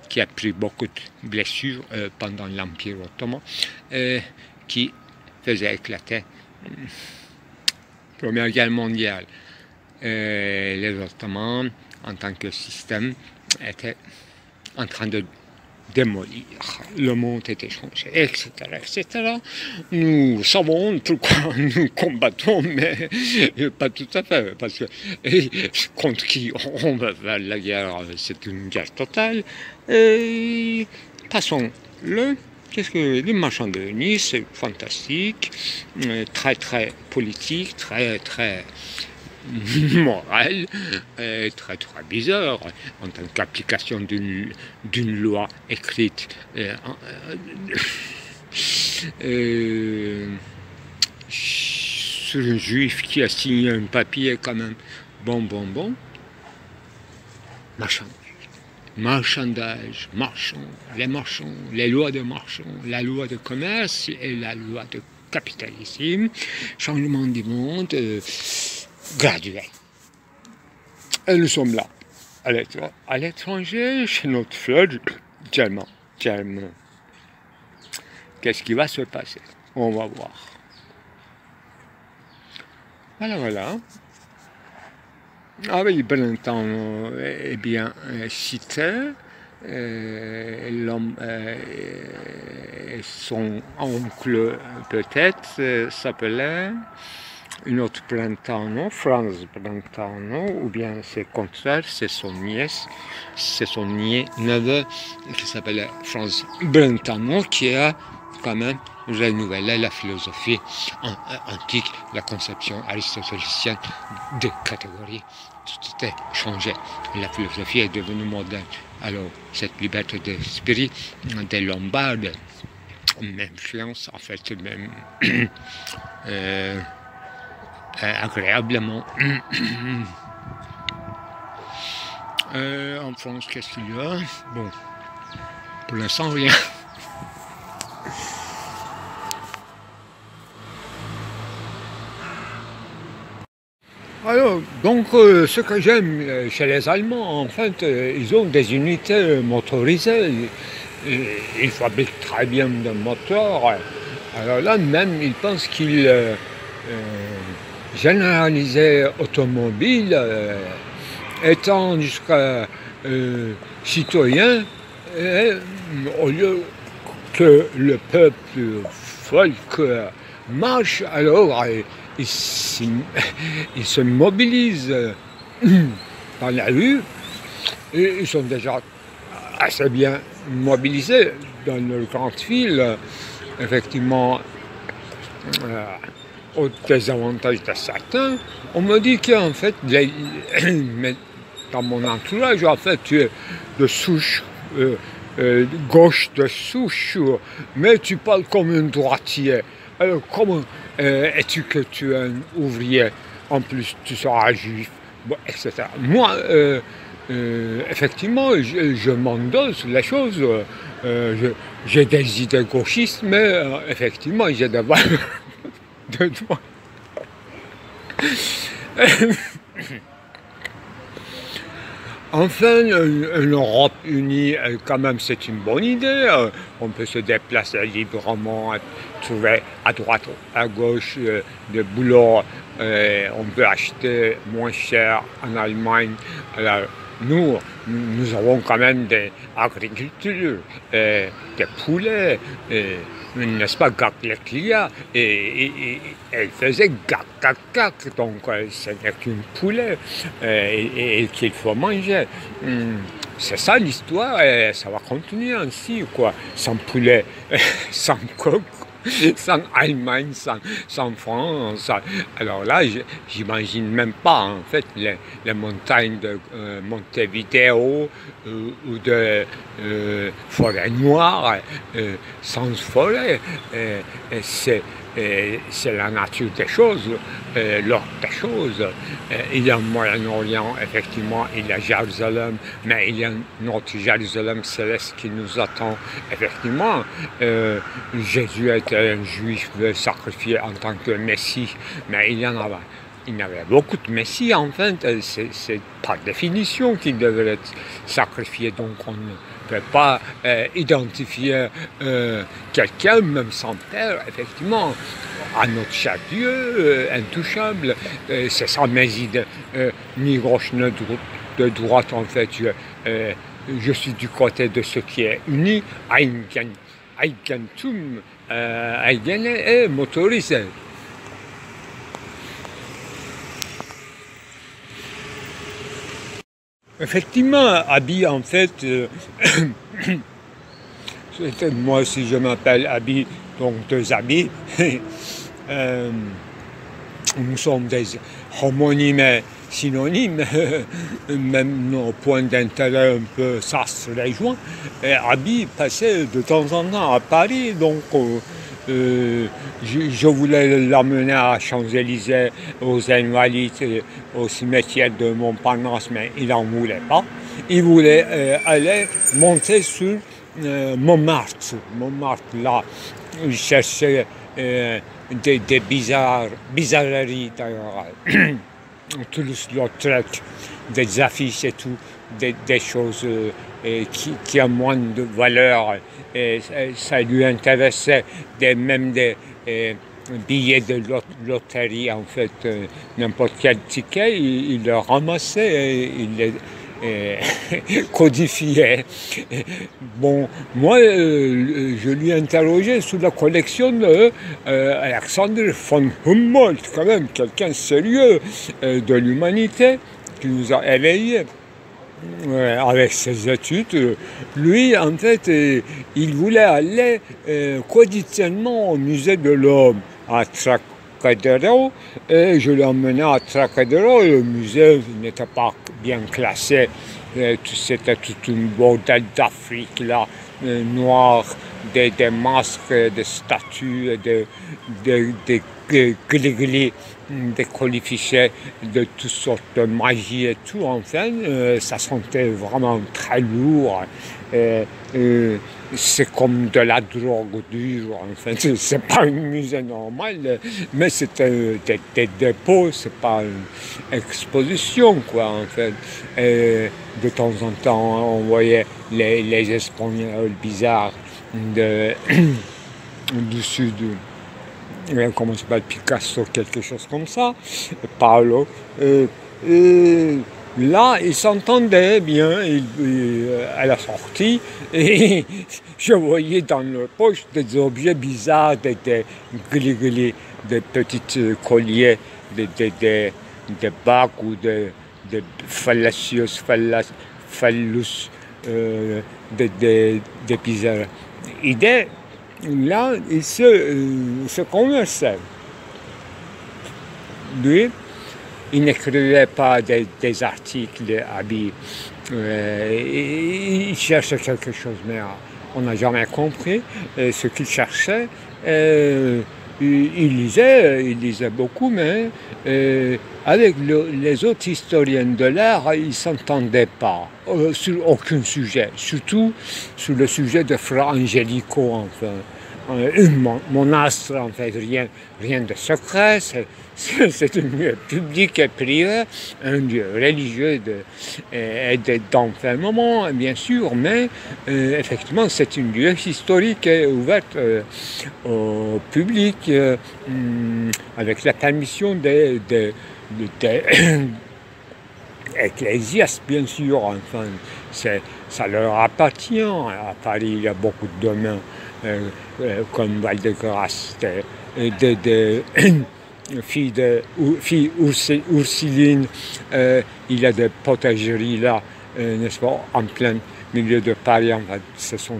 qui a pris beaucoup de blessures pendant l'Empire ottoman, qui faisait éclater la Première Guerre mondiale. Les Ottomans, en tant que système, étaient en train de démolir. Le monde était changé, etc., etc. Nous savons pourquoi nous combattons, mais pas tout à fait, parce que contre qui on va faire la guerre, c'est une guerre totale. Passons-le. Qu'est-ce que les Marchands de Venise, c'est fantastique, très très politique, très très moral, très très bizarre en tant qu'application d'une loi écrite sur un juif qui a signé un papier quand même. Bon. Marchandage, les marchands, les lois de marchands, la loi de commerce et la loi de capitalisme, changement du monde graduel. Et nous sommes là, à l'étranger, chez notre fleur germain. Qu'est-ce qui va se passer? On va voir. Voilà. Ah oui, Brentano est bien cité. Son oncle peut-être s'appelait une autre Brentano, Franz Brentano, ou bien c'est le contraire, c'est son neveu qui s'appelait Franz Brentano, qui a quand même renouvelé la philosophie antique, la conception aristotélicienne des catégories. Tout était changé. La philosophie est devenue moderne. Alors, cette liberté d'esprit des Lombards, m'influence, en fait, même agréablement. En France, qu'est-ce qu'il y a? Bon, pour l'instant, rien. Alors, donc, ce que j'aime chez les Allemands, en fait, ils ont des unités motorisées. Ils fabriquent très bien des moteurs. Alors là, même, ils pensent qu'ils généralisaient automobile, étant jusqu'à citoyen, au lieu que le peuple folk marche, alors ils se mobilisent dans la rue, et ils sont déjà assez bien mobilisés dans leurs grandes villes, effectivement, au désavantage de certains. On me dit qu'en fait, dans mon entourage, en fait, tu es de souche, gauche de souche, mais tu parles comme un droitier. Alors, comment es-tu que tu es un ouvrier? En plus, tu seras juif, bon, etc. Moi, effectivement, je m'endosse les choses. J'ai des idées gauchistes, mais effectivement, j'ai des valeurs de droite. Enfin, une Europe unie, quand même, c'est une bonne idée. On peut se déplacer librement, trouver à droite, à gauche des boulots. On peut acheter moins cher en Allemagne. Alors, nous avons quand même des agricultures, des poulets, n'est-ce pas, Gacleclia, et elle faisait gac, donc ce n'est qu'une poulet et qu'il faut manger. C'est ça l'histoire, et ça va continuer ainsi, quoi, sans poulet, sans coq, sans Allemagne, sans France. Alors là, j'imagine même pas, en fait, les montagnes de Montevideo ou de forêt noire, sans forêt. C'est la nature des choses, l'ordre des choses. Il y a le Moyen-Orient, effectivement, il y a Jérusalem, mais il y a notre Jérusalem céleste qui nous attend, effectivement. Jésus était un juif sacrifié en tant que Messie, mais il y avait beaucoup de Messies, en fait. C'est par définition qu'il devait être sacrifié, donc on ne peut pas identifier quelqu'un, même sans père, effectivement, à notre cher Dieu, intouchable. C'est ça mes idées, ni gauche ni de droite, en fait. Je suis du côté de ce qui est uni, Eigentum, eigene et motorisé. Effectivement, Abi, en fait, moi aussi je m'appelle Abi, donc deux Abi. Nous sommes des homonymes synonymes, même nos points d'intérêt un peu, ça se rejoint. Et Abi passait de temps en temps à Paris, donc je voulais l'amener à Champs-Élysées, aux Invalides, au cimetière de Montparnasse, mais il n'en voulait pas. Il voulait aller monter sur Montmartre. Montmartre, là, il cherchait des bizarreries d'ailleurs. Toulouse-Lautrec, des affiches et tout, des choses qui ont moins de valeur. Et ça lui intéressait, même des billets de loterie, en fait, n'importe quel ticket, il le ramassait et il les codifiait. Bon, moi, je lui interrogeais sur la collection d'Alexander von Humboldt, quand même, quelqu'un sérieux de l'humanité, qui nous a éveillés. Avec ses études, lui, en fait, il voulait aller quotidiennement au musée de l'homme à Trocadéro, et je l'ai emmené à Trocadéro, et le musée n'était pas bien classé, c'était tout un bordel d'Afrique, là, noir, des masques, des statues, des gris-gris, des colifichets de toutes sortes de magie et tout, enfin, ça sentait vraiment très lourd. C'est comme de la drogue dure, enfin, c'est pas un musée normal, mais c'était des dépôts, c'est pas une exposition, quoi, en fait. Et de temps en temps, on voyait les Espagnols bizarres du sud. Comment ça s'appelle, Picasso, quelque chose comme ça, Paolo. Là, ils s'entendaient bien à la sortie, et je voyais dans leur poche des objets bizarres, des gris-gris, des petits colliers, des bagues ou des phallus, des bizarres idées. Là, il se conversait. Lui, il n'écrivait pas des articles habillés. Il cherchait quelque chose, mais on n'a jamais compris ce qu'il cherchait. Il lisait beaucoup, mais avec les autres historiens de l'art, il ne s'entendait pas sur aucun sujet, surtout sur le sujet de Fra Angelico, enfin. Mon astre, en fait, rien de secret, c'est un lieu public et privé, un lieu religieux d'enfermement, bien sûr, mais effectivement, c'est un lieu historique et ouvert au public avec la permission des ecclésiastes, bien sûr. Enfin, ça leur appartient. À Paris, il y a beaucoup de domaines comme Val-de-Grâce, des filles Ursuline, il y a des potageries là, n'est-ce pas, en plein milieu de Paris. Enfin, ce sont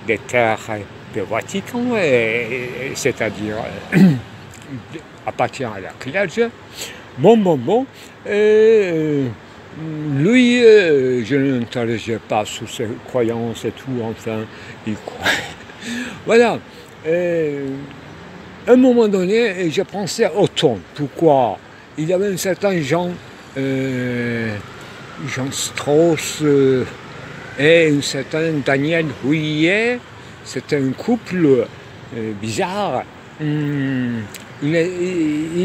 des terres de Vatican, c'est-à-dire appartient à la clergé. Bon. Lui, je ne l'interrogeais pas sur ses croyances et tout, enfin, il croit. Voilà. À un moment donné, je pensais au ton. Pourquoi? Il y avait un certain Jean Strauss et un certain Daniel Houillet. C'était un couple bizarre. Il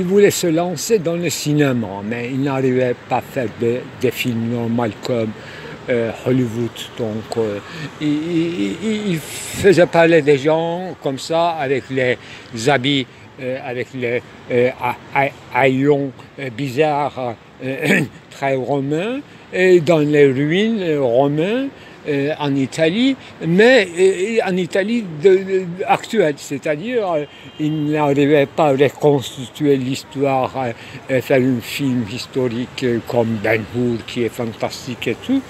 voulait se lancer dans le cinéma, mais il n'arrivait pas à faire des films normaux comme Hollywood. Donc, il faisait parler des gens comme ça, avec les habits, avec les haillons bizarres, très romains, et dans les ruines romaines. En Italie, mais en Italie actuelle, c'est-à-dire il n'arrivait pas à reconstituer l'histoire, faire un film historique comme Ben-Hur qui est fantastique et tout.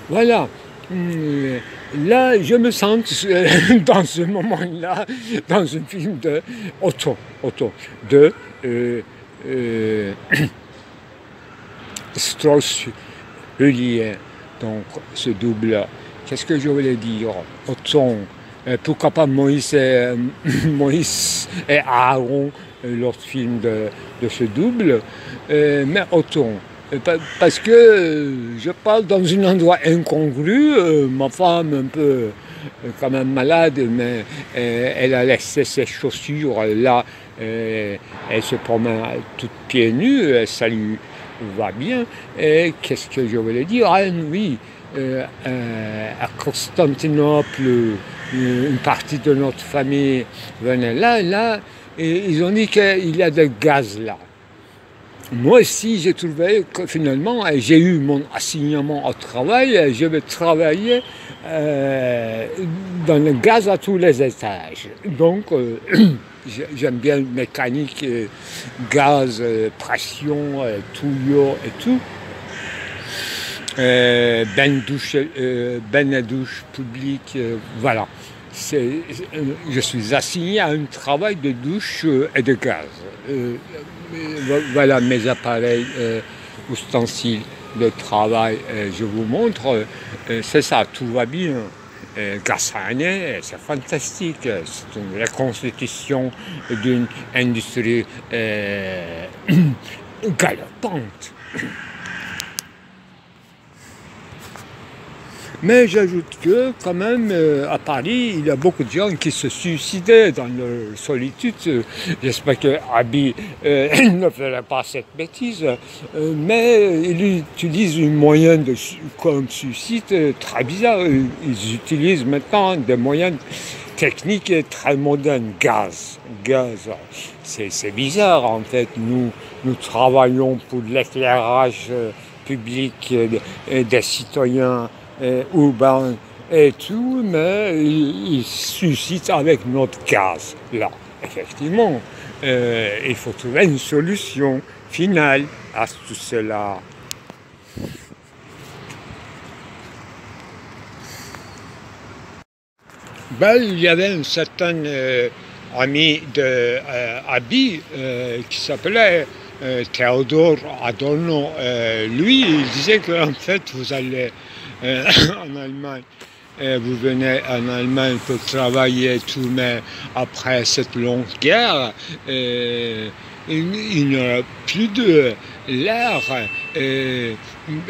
Voilà. Là, je me sens dans ce moment-là, dans un film de Otto, de Strauss-Houillet. Donc, ce double, qu'est-ce que je voulais dire? Otton, pourquoi pas Moïse et Aaron, l'autre film de ce double, mais Otton, parce que je parle dans un endroit incongru, ma femme un peu quand même malade, mais elle a laissé ses chaussures là, elle se promène toutes pieds nus, ça lui va bien. Et qu'est-ce que je voulais dire? Ah oui, à Constantinople, une partie de notre famille venait là, et ils ont dit qu'il y a du gaz là. Moi aussi, j'ai trouvé que finalement, j'ai eu mon assignement au travail, je vais travailler dans le gaz à tous les étages. Donc, j'aime bien mécanique, gaz, pression, tuyaux et tout. Ben et douche public, voilà. Je suis assigné à un travail de douche et de gaz. Voilà mes appareils, ustensiles de travail. Je vous montre, c'est ça, tout va bien. Gassane, c'est fantastique. C'est une reconstitution d'une industrie galopante. Mais j'ajoute que, quand même, à Paris, il y a beaucoup de gens qui se suicidaient dans leur solitude. J'espère que Abi ne ferait pas cette bêtise, mais il utilise un moyen comme suicide très bizarre. Ils utilisent maintenant des moyens techniques très modernes, gaz. C'est bizarre, en fait. Nous travaillons pour l'éclairage public des citoyens urbain et tout, mais il suscite avec notre gaz. Là, effectivement, il faut trouver une solution finale à tout cela. Ben, il y avait un certain ami de Abi qui s'appelait Théodore Adorno. Lui, il disait qu'en fait, vous allez en Allemagne, vous venez en Allemagne pour travailler et tout, mais après cette longue guerre, il n'y aura plus de l'air.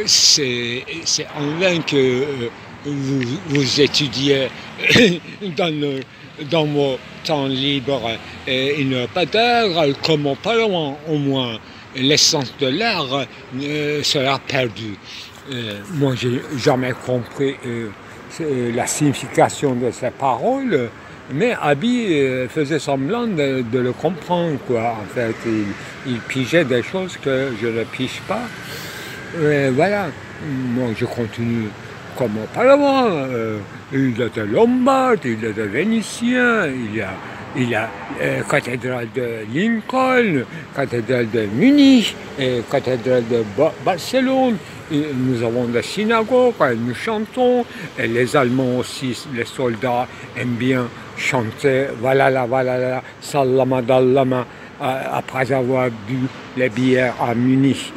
C'est en vain que vous étudiez dans vos temps libres. Il n'y aura pas d'air, comme auparavant, au moins. L'essence de l'air sera perdue. Moi, j'ai jamais compris la signification de ces paroles, mais Abi faisait semblant de le comprendre, quoi. En fait, il pigeait des choses que je ne pige pas. Voilà. Moi, je continue comme auparavant. Il y a des Lombards, il y a des Vénitiens, il y a cathédrale de Lincoln, cathédrale de Munich, cathédrale de Barcelone. Et nous avons des synagogues, nous chantons, et les Allemands aussi, les soldats aiment bien chanter, voilà, Sallama Dallama, après avoir bu les bières à Munich,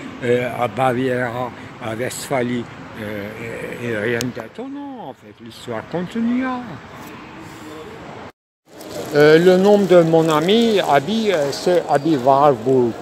à Bavière, à Westphalie, et rien d'étonnant, en fait, l'histoire continua. Le nom de mon ami, Abi, c'est Abi Warburg.